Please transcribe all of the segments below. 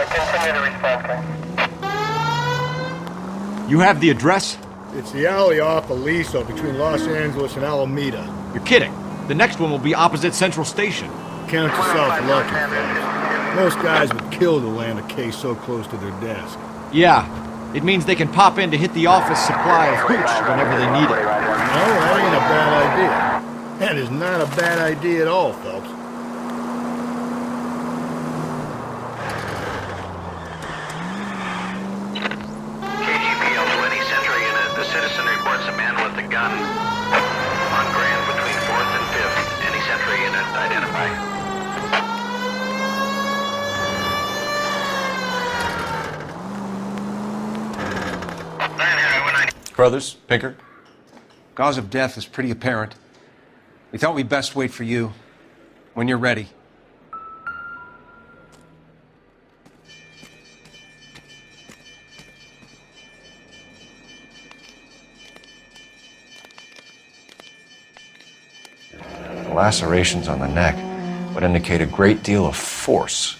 Continue to respond. You have the address? It's the alley off Aliso between Los Angeles and Alameda. You're kidding. The next one will be opposite Central Station. Count yourself lucky, fellas. Most guys would kill to land a case so close to their desk. Yeah. It means they can pop in to hit the office supply of hooch whenever they need it. No, that ain't a bad idea. That is not a bad idea at all, Phelps. KGPL to any Central unit. The citizen reports a man with a gun on Grand between 4th and 5th. Any Central unit, identify. Brothers, Pinker. Cause of death is pretty apparent. We thought we'd best wait for you. When you're ready. The lacerations on the neck would indicate a great deal of force.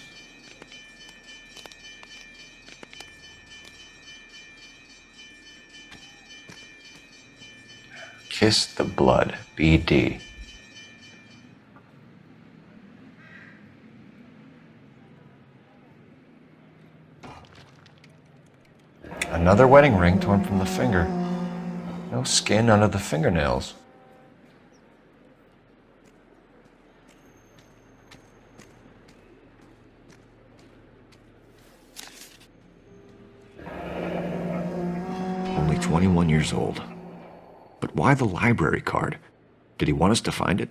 Kiss the blood, BD. Another wedding ring torn from the finger. No skin under the fingernails. Only 21 years old. But why the library card? Did he want us to find it?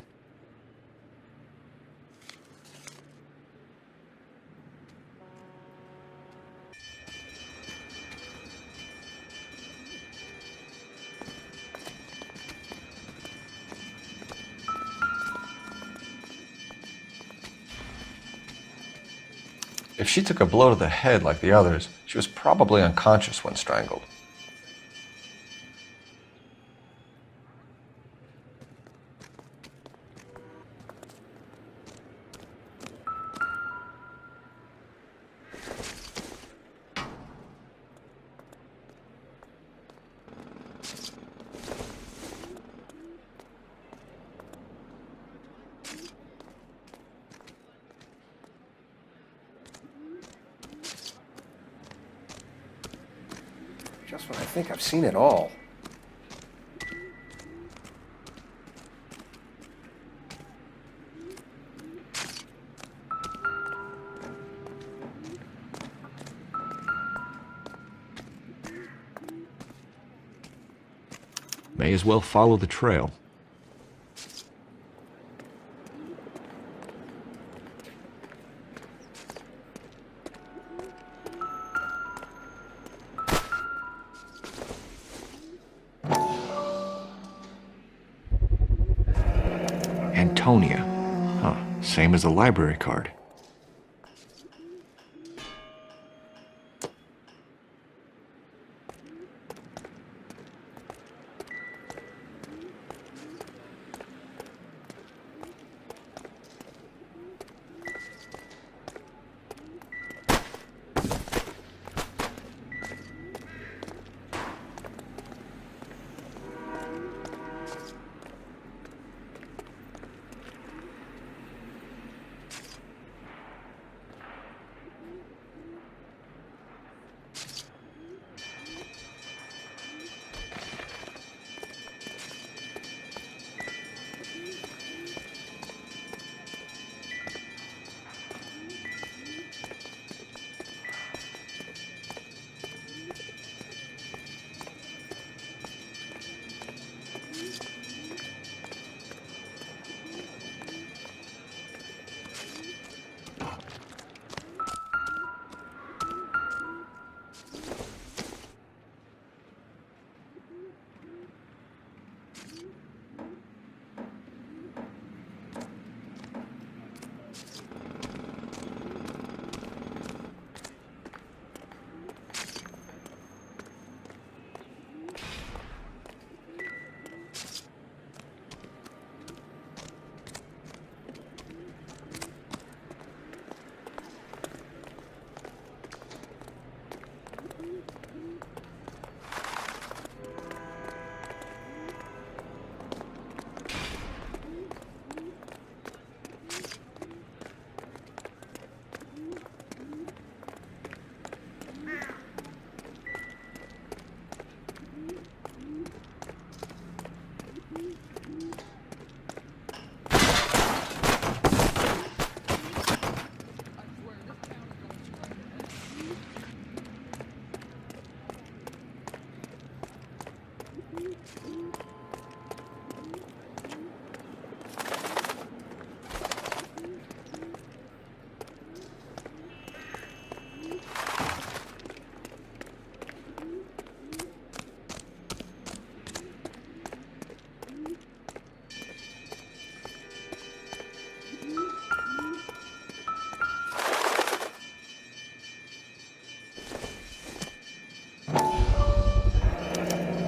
If she took a blow to the head like the others, she was probably unconscious when strangled. Just when I think I've seen it all. May as well follow the trail. Antonia. Huh, same as the library card.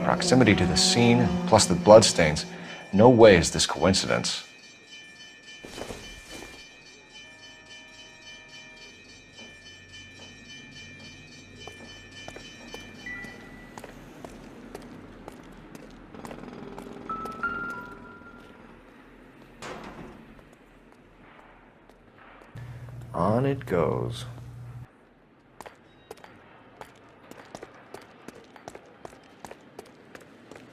Proximity to the scene, plus the bloodstains. No way is this coincidence. On it goes.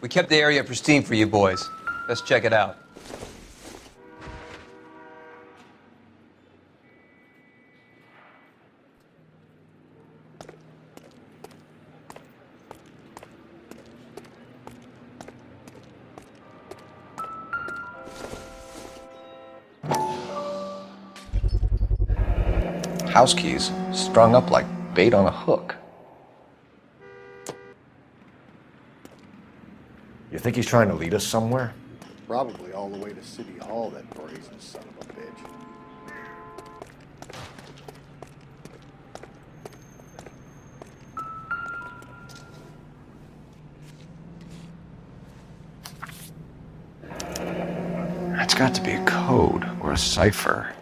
We kept the area pristine for you boys. Let's check it out. House keys strung up like bait on a hook. You think he's trying to lead us somewhere? Probably all the way to City Hall, that brazen son of a bitch. That's got to be a code or a cipher.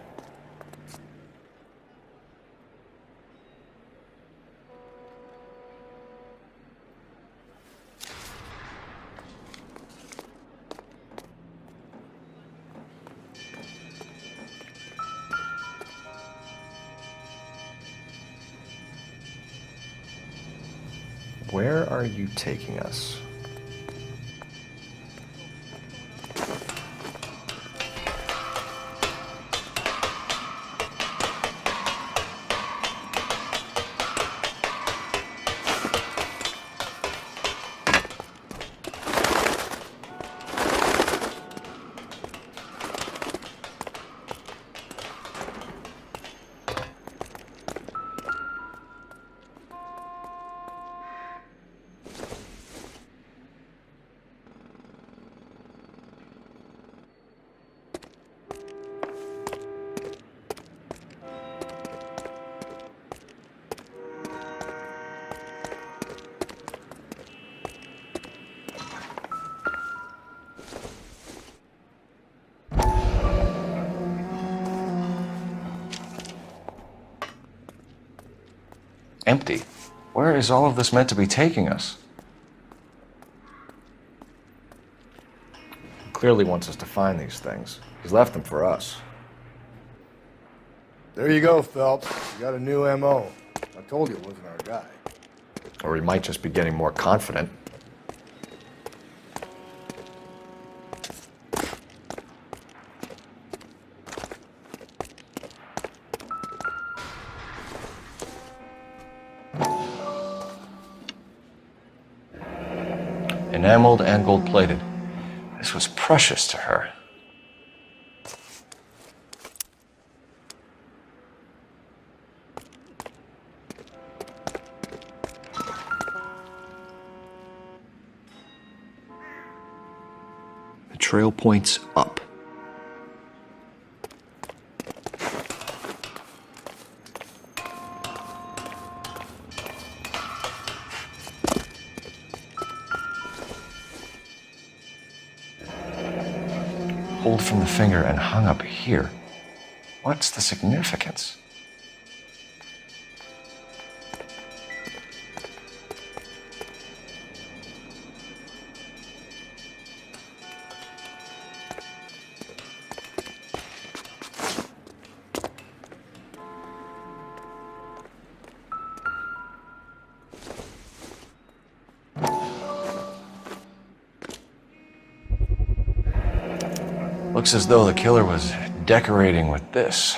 Where are you taking us? Empty. Where is all of this meant to be taking us? He clearly wants us to find these things. He's left them for us. There you go, Phelps. You got a new M.O. I told you it wasn't our guy. Or he might just be getting more confident. Enameled and gold-plated. This was precious to her. The trail points up. Pulled from the finger and hung up here. What's the significance? Looks as though the killer was decorating with this.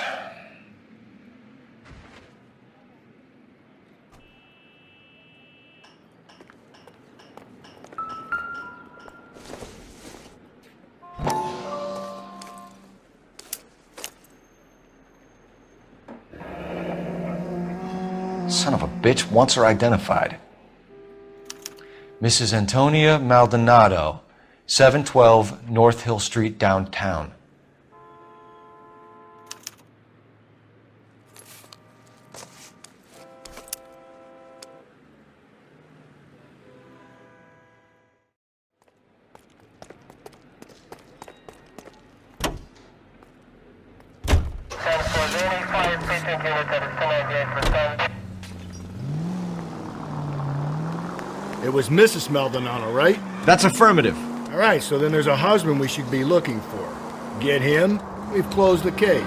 Son of a bitch wants her identified. Mrs. Antonia Maldonado, 712 North Hill Street, downtown. It was Mrs. Maldonado, right? That's affirmative. All right, so then there's a husband we should be looking for. Get him, we've closed the case.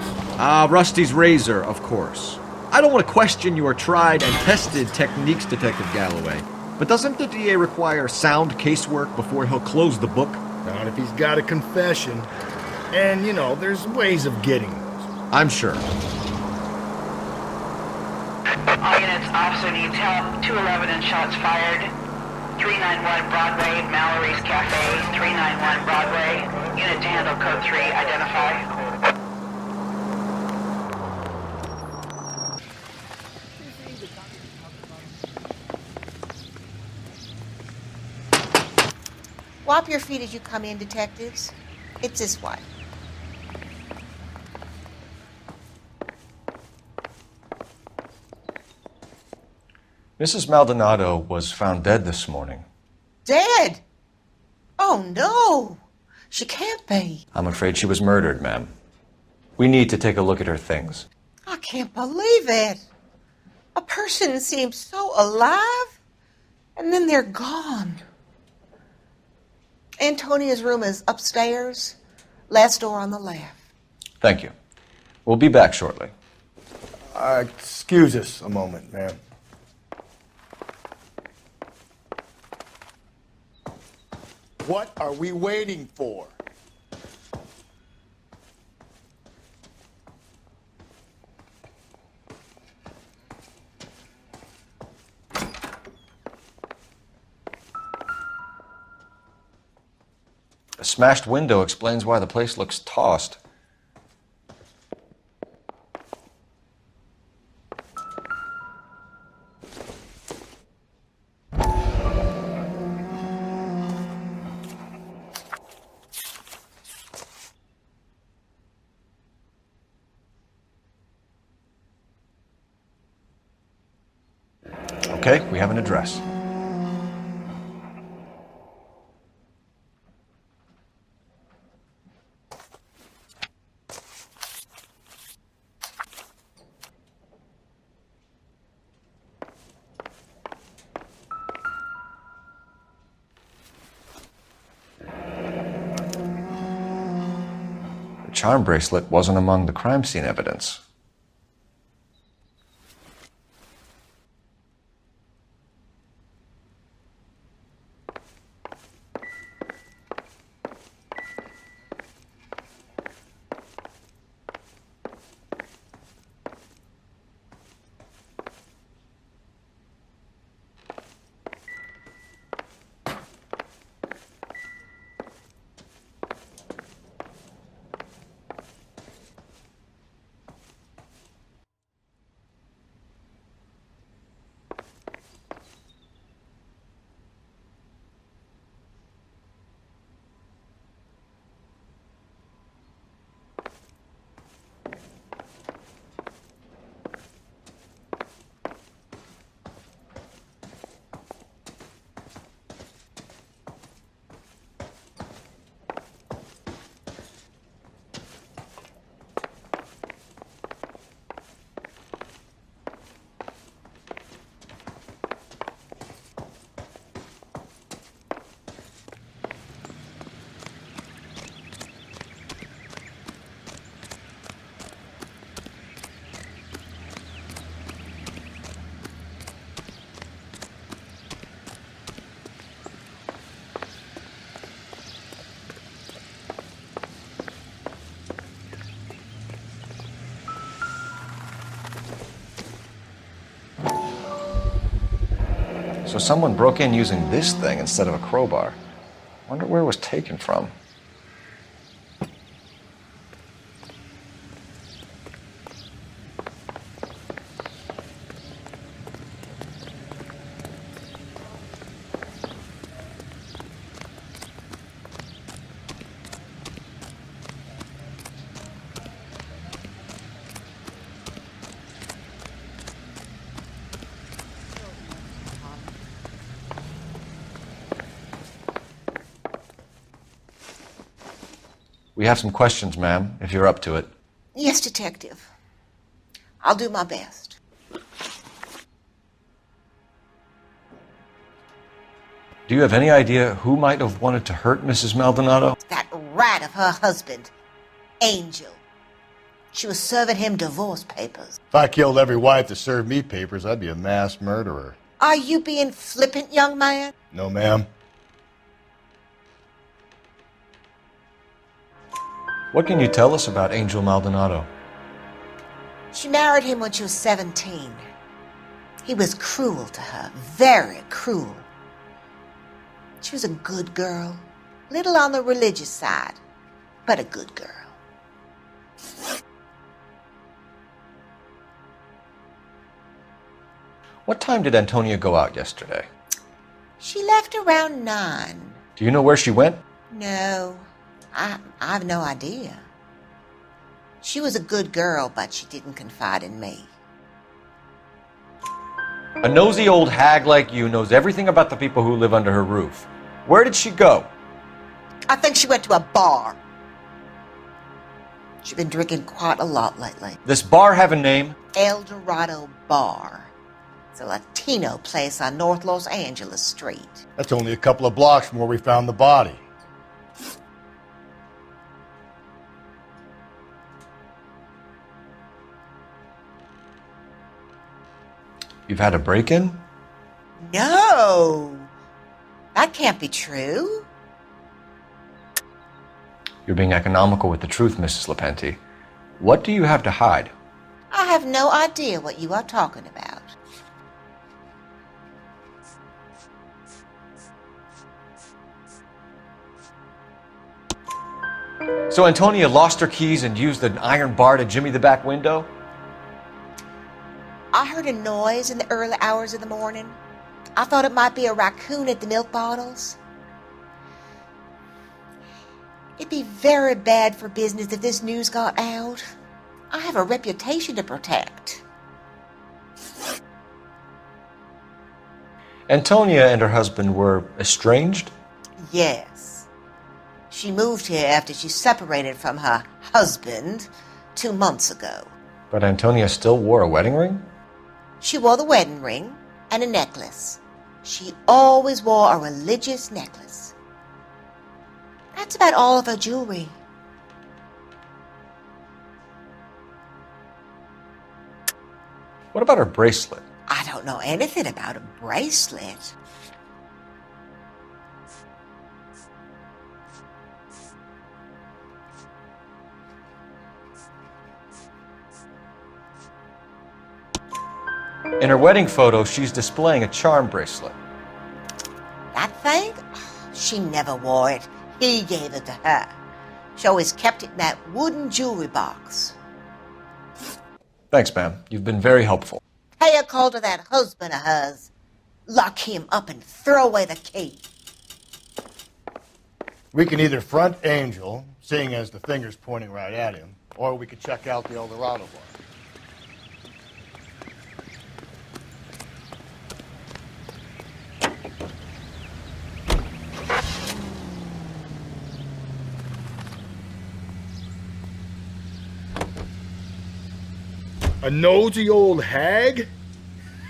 Rusty's razor, of course. I don't want to question your tried and tested techniques, Detective Galloway. But doesn't the DA require sound casework before he'll close the book? Not if he's got a confession. And, you know, there's ways of getting those. I'm sure. All units, officer needs help. 211 and shots fired. 391 Broadway, Mallory's Cafe. 391 Broadway. Unit to handle code 3, identify. Wop your feet as you come in, detectives. It's this way. Mrs. Maldonado was found dead this morning. Dead? Oh, no. She can't be. I'm afraid she was murdered, ma'am. We need to take a look at her things. I can't believe it. A person seems so alive, and then they're gone. Antonia's room is upstairs, last door on the left. Thank you. We'll be back shortly. Excuse us a moment, ma'am. What are we waiting for? A smashed window explains why the place looks tossed. Okay, we have an address. The charm bracelet wasn't among the crime scene evidence. So someone broke in using this thing instead of a crowbar. Wonder where it was taken from. We have some questions, ma'am, if you're up to it. Yes, detective. I'll do my best. Do you have any idea who might have wanted to hurt Mrs. Maldonado? That rat of her husband, Angel. She was serving him divorce papers. If I killed every wife that served me papers, I'd be a mass murderer. Are you being flippant, young man? No, ma'am. What can you tell us about Angel Maldonado? She married him when she was 17. He was cruel to her, very cruel. She was a good girl, little on the religious side, but a good girl. What time did Antonia go out yesterday? She left around 9. Do you know where she went? No, I have no idea. She was a good girl, but she didn't confide in me. A nosy old hag like you knows everything about the people who live under her roof. Where did she go? I think she went to a bar. She's been drinking quite a lot lately. This bar have a name? El Dorado Bar. It's a Latino place on North Los Angeles Street. That's only a couple of blocks from where we found the body. You've had a break-in? No! That can't be true. You're being economical with the truth, Mrs. Lepenti. What do you have to hide? I have no idea what you are talking about. So Antonia lost her keys and used an iron bar to jimmy the back window? I heard a noise in the early hours of the morning. I thought it might be a raccoon at the milk bottles. It'd be very bad for business if this news got out. I have a reputation to protect. Antonia and her husband were estranged? Yes. She moved here after she separated from her husband 2 months ago. But Antonia still wore a wedding ring? She wore the wedding ring and a necklace. She always wore a religious necklace. That's about all of her jewelry. What about her bracelet? I don't know anything about a bracelet. In her wedding photo, she's displaying a charm bracelet. That thing? Oh, she never wore it. He gave it to her. She always kept it in that wooden jewelry box. Thanks, ma'am. You've been very helpful. Pay a call to that husband of hers. Lock him up and throw away the key. We can either front Angel, seeing as the finger's pointing right at him, or we could check out the El Dorado bar. A nosy old hag?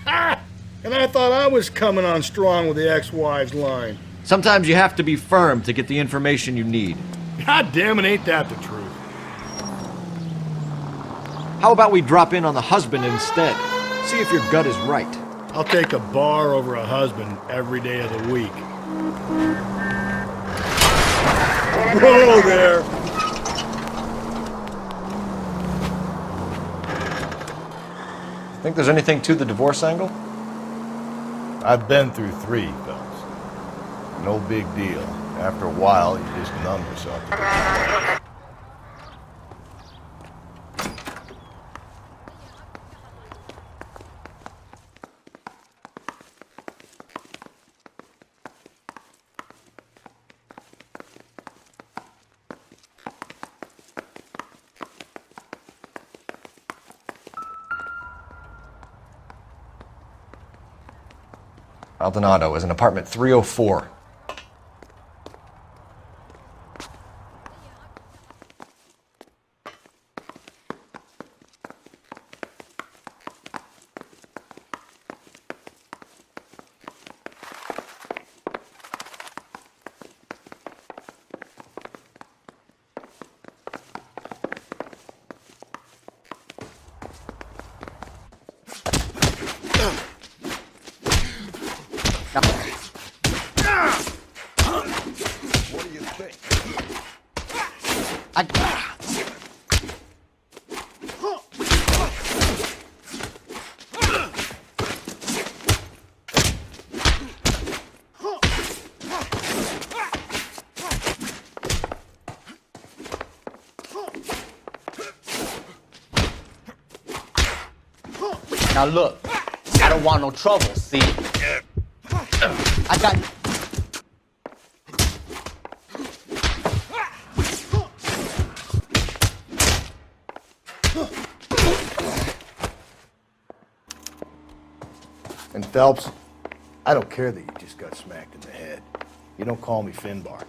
Ha! And I thought I was coming on strong with the ex-wives line. Sometimes you have to be firm to get the information you need. God damn it, ain't that the truth? How about we drop in on the husband instead? See if your gut is right. I'll take a bar over a husband every day of the week. Whoa there! Think there's anything to the divorce angle? I've been through 3, fellas. No big deal. After a while, you just numb yourself. Maldonado is in apartment 304. What do you think? Now look, I don't want no trouble, see? I got... And Phelps, I don't care that you just got smacked in the head. You don't call me Finbar.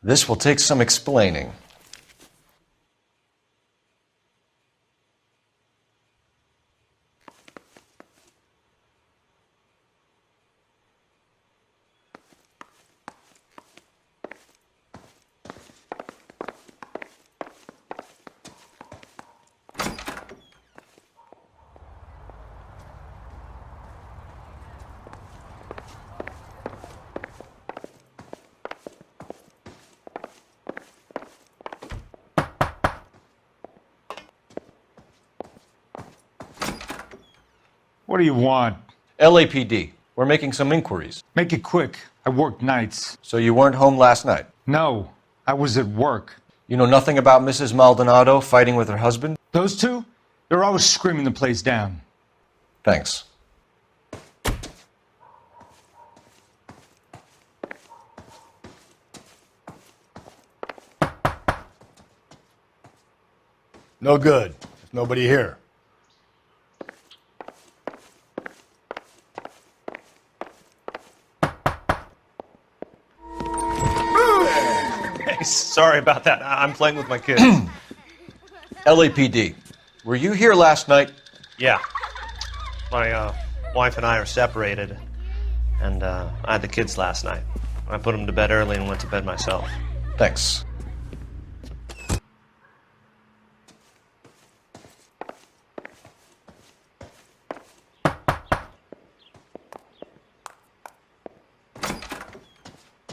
This will take some explaining. What do you want? LAPD. We're making some inquiries. Make it quick. I work nights. So you weren't home last night? No, I was at work. You know nothing about Mrs. Maldonado fighting with her husband? Those two? They're always screaming the place down. Thanks. No good. There's nobody here. Sorry about that. I'm playing with my kids. LAPD. Were you here last night? Yeah. My wife and I are separated, and I had the kids last night. I put them to bed early and went to bed myself. Thanks.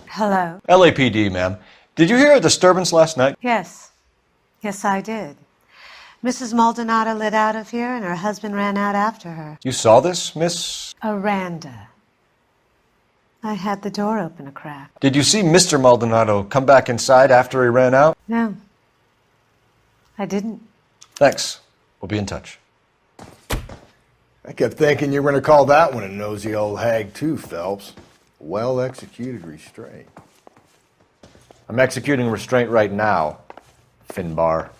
Hello? LAPD, ma'am. Did you hear a disturbance last night? Yes. Yes, I did. Mrs. Maldonado lit out of here, and her husband ran out after her. You saw this, Miss? Aranda. I had the door open a crack. Did you see Mr. Maldonado come back inside after he ran out? No. I didn't. Thanks. We'll be in touch. I kept thinking you were going to call that one a nosy old hag too, Phelps. Well-executed restraint. I'm executing restraint right now, Finbar.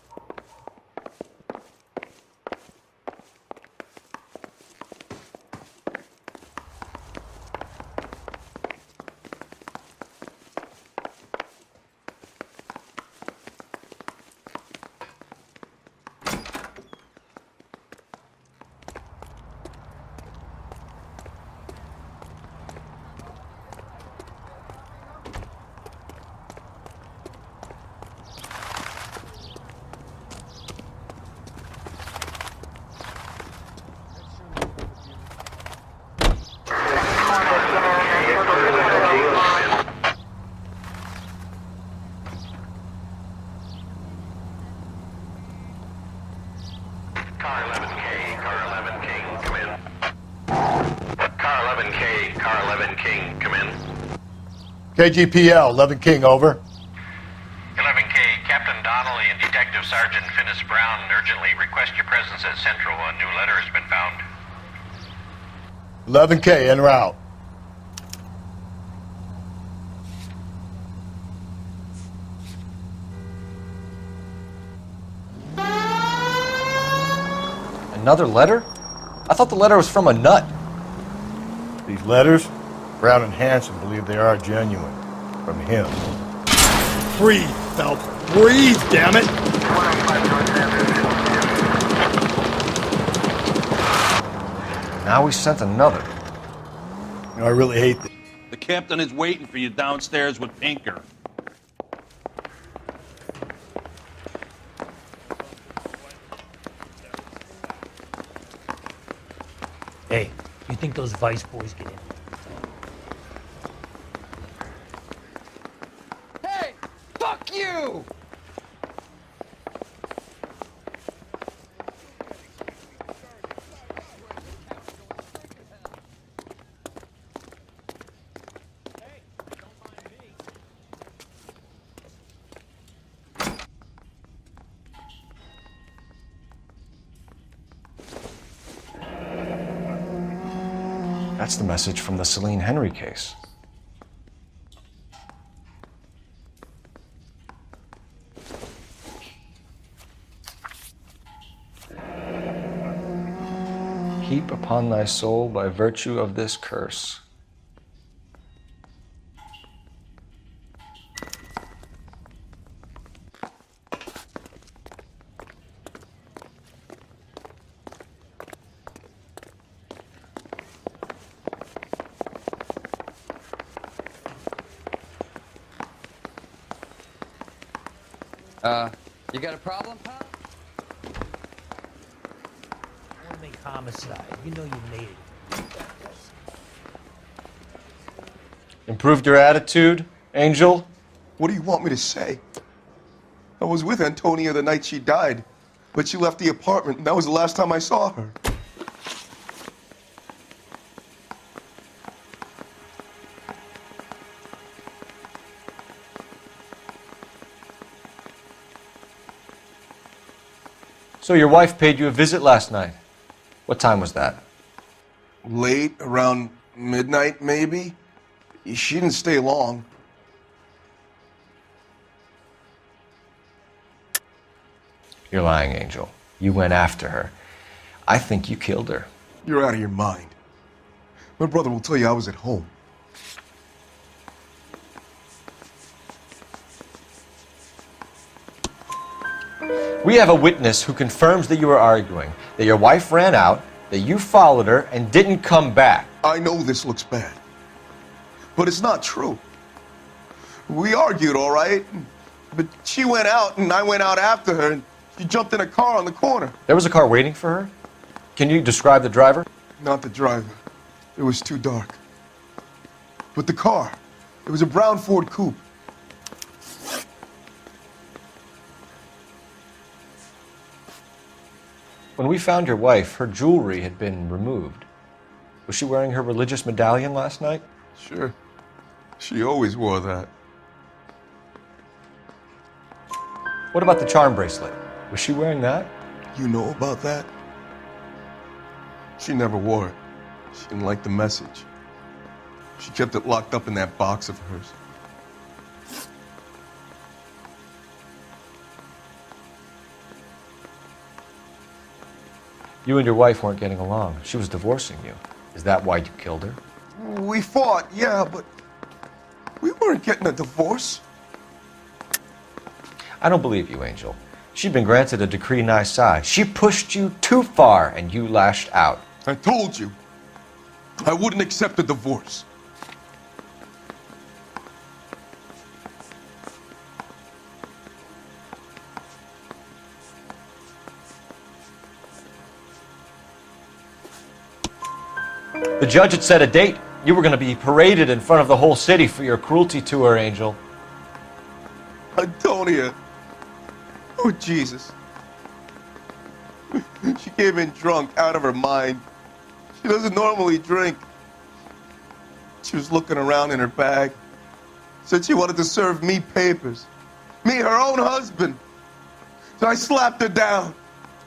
KGPL, 11 King, over. 11K, Captain Donnelly and Detective Sergeant Finis Brown urgently request your presence at Central. A new letter has been found. 11K, en route. Another letter? I thought the letter was from a nut. These letters, Brown and Hanson believe they are genuine. From him. Breathe, Phelps. Breathe, damn it! Now we sent another. You know, I really hate this. The captain is waiting for you downstairs with Pinker. Hey, you think those Vice boys get in? Hey! Fuck you! That's the message from the Celine Henry case. Heap upon thy soul by virtue of this curse. You got a problem, pal? I want to make homicide. You know you made it. Improved your attitude, Angel? What do you want me to say? I was with Antonia the night she died, but she left the apartment, and that was the last time I saw her. So your wife paid you a visit last night. What time was that? Late, around midnight, maybe? She didn't stay long. You're lying, Angel. You went after her. I think you killed her. You're out of your mind. My brother will tell you I was at home. We have a witness who confirms that you were arguing, that your wife ran out, that you followed her, and didn't come back. I know this looks bad, but it's not true. We argued, all right, but she went out and I went out after her, and she jumped in a car on the corner. There was a car waiting for her? Can you describe the driver? Not the driver. It was too dark. But the car, it was a brown Ford Coupe. When we found your wife, her jewelry had been removed. Was she wearing her religious medallion last night? Sure. She always wore that. What about the charm bracelet? Was she wearing that? You know about that? She never wore it. She didn't like the message. She kept it locked up in that box of hers. You and your wife weren't getting along. She was divorcing you. Is that why you killed her? We fought, yeah, but we weren't getting a divorce. I don't believe you, Angel. She'd been granted a decree nisi. She pushed you too far and you lashed out. I told you, I wouldn't accept a divorce. The judge had set a date. You were going to be paraded in front of the whole city for your cruelty to her, Angel. Antonia. Oh, Jesus. She came in drunk, out of her mind. She doesn't normally drink. She was looking around in her bag. Said she wanted to serve me papers. Me, her own husband. So I slapped her down.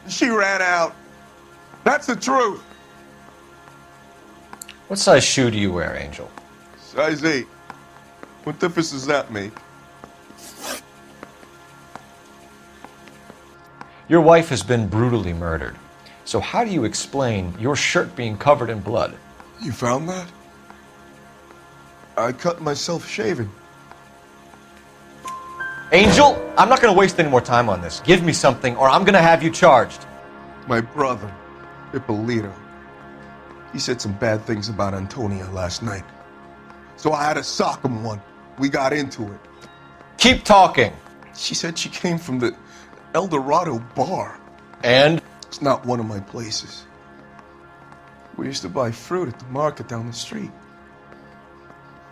She ran out. That's the truth. What size shoe do you wear, Angel? Size 8. What difference does that make? Your wife has been brutally murdered. So how do you explain your shirt being covered in blood? You found that? I cut myself shaving. Angel, I'm not going to waste any more time on this. Give me something or I'm going to have you charged. My brother, Ippolito, he said some bad things about Antonia last night. So I had to sock him one. We got into it. Keep talking. She said she came from the El Dorado bar. And? It's not one of my places. We used to buy fruit at the market down the street.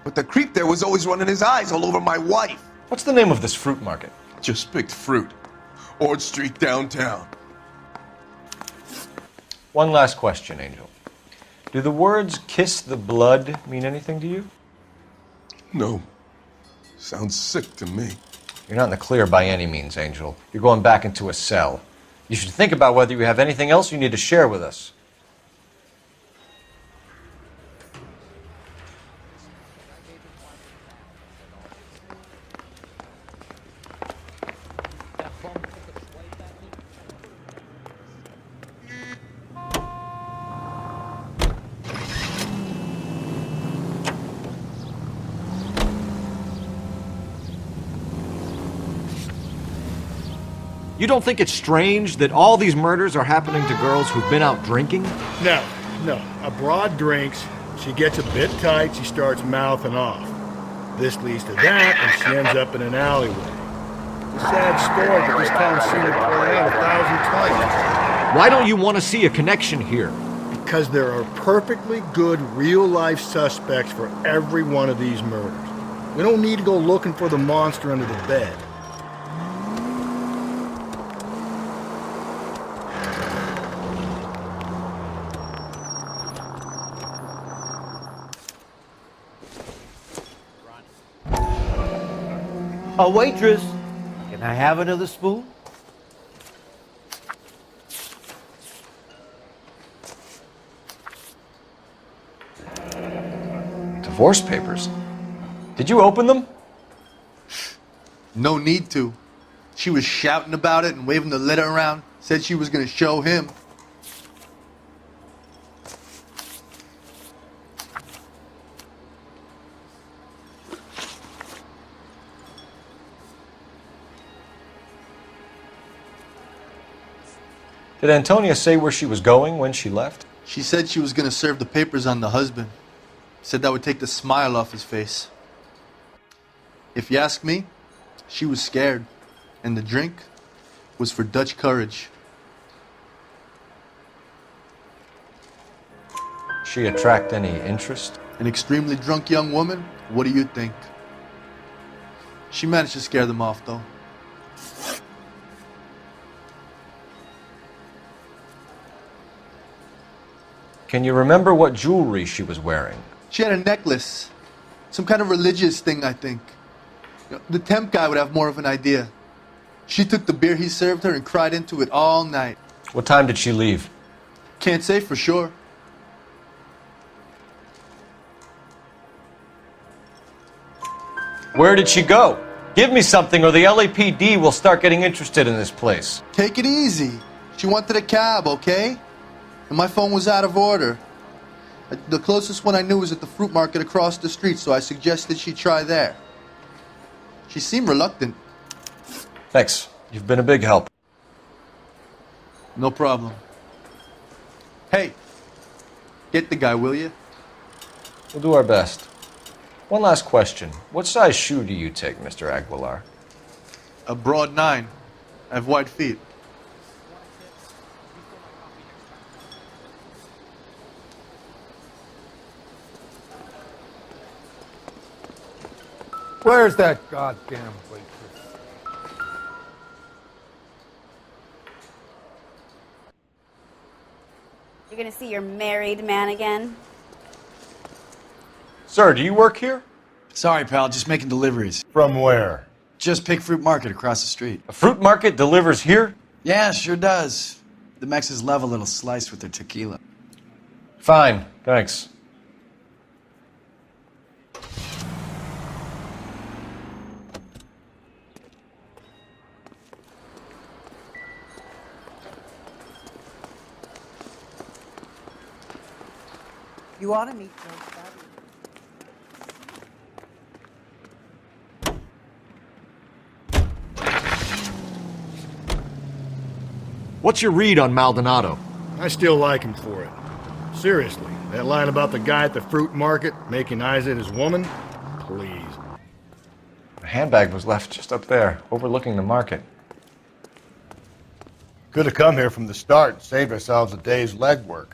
But the creep there was always running his eyes all over my wife. What's the name of this fruit market? Just picked fruit. Ord Street downtown. One last question, Angel. Do the words kiss the blood mean anything to you? No. Sounds sick to me. You're not in the clear by any means, Angel. You're going back into a cell. You should think about whether you have anything else you need to share with us. You don't think it's strange that all these murders are happening to girls who've been out drinking? No. A broad drinks, she gets a bit tight, she starts mouthing off. This leads to that, and she ends up in an alleyway. It's a sad story, but this town's seen it play out 1,000 times. Why don't you want to see a connection here? Because there are perfectly good real-life suspects for every one of these murders. We don't need to go looking for the monster under the bed. A waitress, can I have another spoon? Divorce papers? Did you open them? No need to. She was shouting about it and waving the letter around. Said she was going to show him. Did Antonia say where she was going when she left? She said she was going to serve the papers on the husband. Said that would take the smile off his face. If you ask me, she was scared. And the drink was for Dutch courage. She attract any interest? An extremely drunk young woman? What do you think? She managed to scare them off, though. Can you remember what jewelry she was wearing? She had a necklace. Some kind of religious thing, I think. The temp guy would have more of an idea. She took the beer he served her and cried into it all night. What time did she leave? Can't say for sure. Where did she go? Give me something or the LAPD will start getting interested in this place. Take it easy. She wanted a cab, okay? And my phone was out of order. The closest one I knew was at the fruit market across the street, so I suggested she try there. She seemed reluctant. Thanks. You've been a big help. No problem. Hey, get the guy, will you? We'll do our best. One last question. What size shoe do you take, Mr. Aguilar? A broad 9. I have wide feet. Where's that goddamn waitress? You're gonna see your married man again? Sir, do you work here? Sorry, pal, just making deliveries. From where? Just Pick Fruit Market across the street. A fruit market delivers here? Yeah, sure does. The Mexes love a little slice with their tequila. Fine, thanks. You ought to meet Joe Buddy. What's your read on Maldonado? I still like him for it. Seriously, that line about the guy at the fruit market making Isa his woman? Please. The handbag was left just up there, overlooking the market. Could have come here from the start and saved ourselves a day's legwork.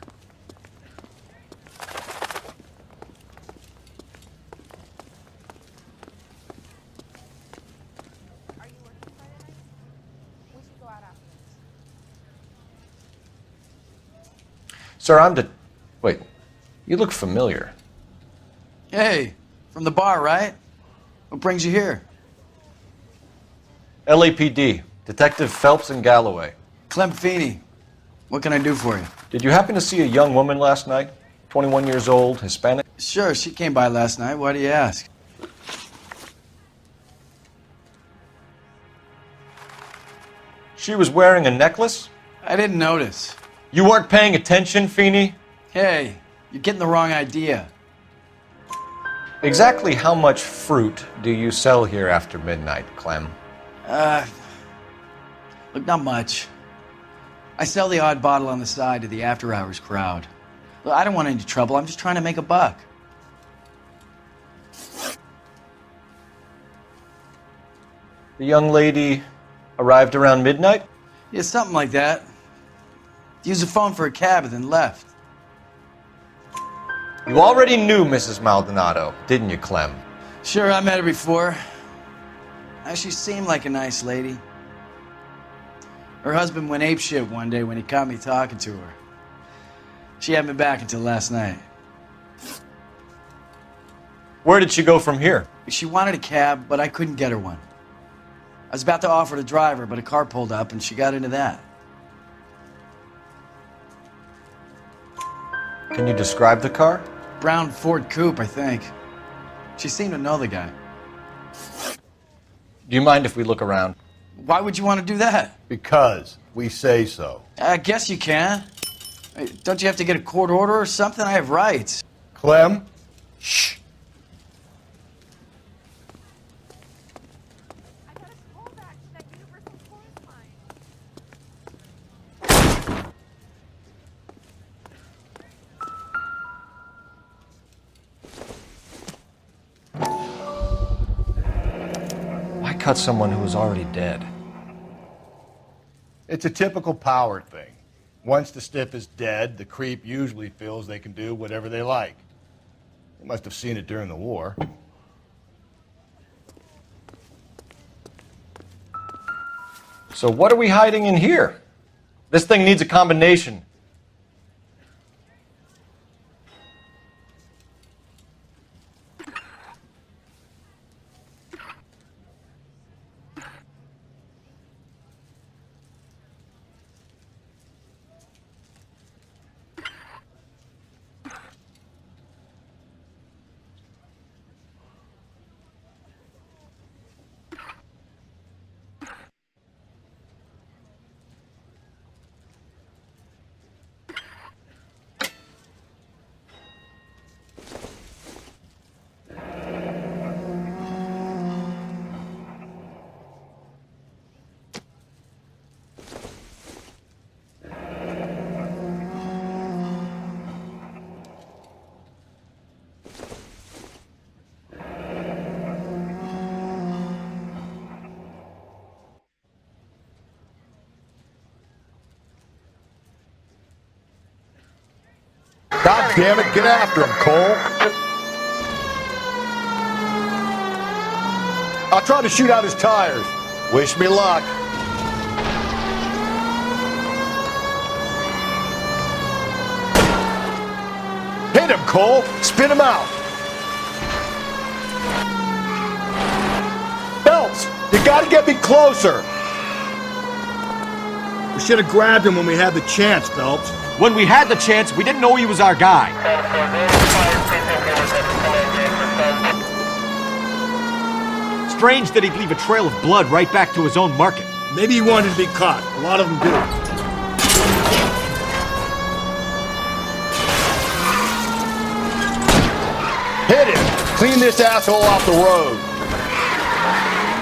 Sir, Wait, you look familiar. Hey, from the bar, right? What brings you here? LAPD, Detective Phelps and Galloway. Clem Feeney. What can I do for you? Did you happen to see a young woman last night? 21 years old, Hispanic? Sure, she came by last night. Why do you ask? She was wearing a necklace? I didn't notice. You weren't paying attention, Feeney? Hey, you're getting the wrong idea. Exactly how much fruit do you sell here after midnight, Clem? Look, not much. I sell the odd bottle on the side to the after-hours crowd. Look, I don't want any trouble. I'm just trying to make a buck. The young lady arrived around midnight? Yeah, something like that. Used the phone for a cab and then left. You already knew Mrs. Maldonado, didn't you, Clem? Sure, I met her before. She seemed like a nice lady. Her husband went apeshit one day when he caught me talking to her. She hadn't been back until last night. Where did she go from here? She wanted a cab, but I couldn't get her one. I was about to offer to drive her, but a car pulled up and she got into that. Can you describe the car? Brown Ford Coupe, I think. She seemed to know the guy. Do you mind if we look around? Why would you want to do that? Because we say so. I guess you can. Hey, don't you have to get a court order or something? I have rights. Clem? Shh. Why cut someone who was already dead? It's a typical power thing. Once the stiff is dead, the creep usually feels they can do whatever they like. They must have seen it during the war. So what are we hiding in here? This thing needs a combination. God damn it, get after him, Cole. I'll try to shoot out his tires. Wish me luck. Hit him, Cole. Spin him out. Phelps, you gotta get me closer. We should have grabbed him when we had the chance, Phelps. When we had the chance, we didn't know he was our guy. Strange that he'd leave a trail of blood right back to his own market. Maybe he wanted to be caught. A lot of them do. hit him. Clean this asshole off the road.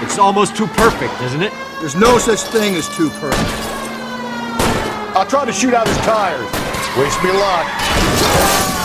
It's almost too perfect, isn't it? There's no such thing as too perfect. I'll try to shoot out his tires. Wish me luck.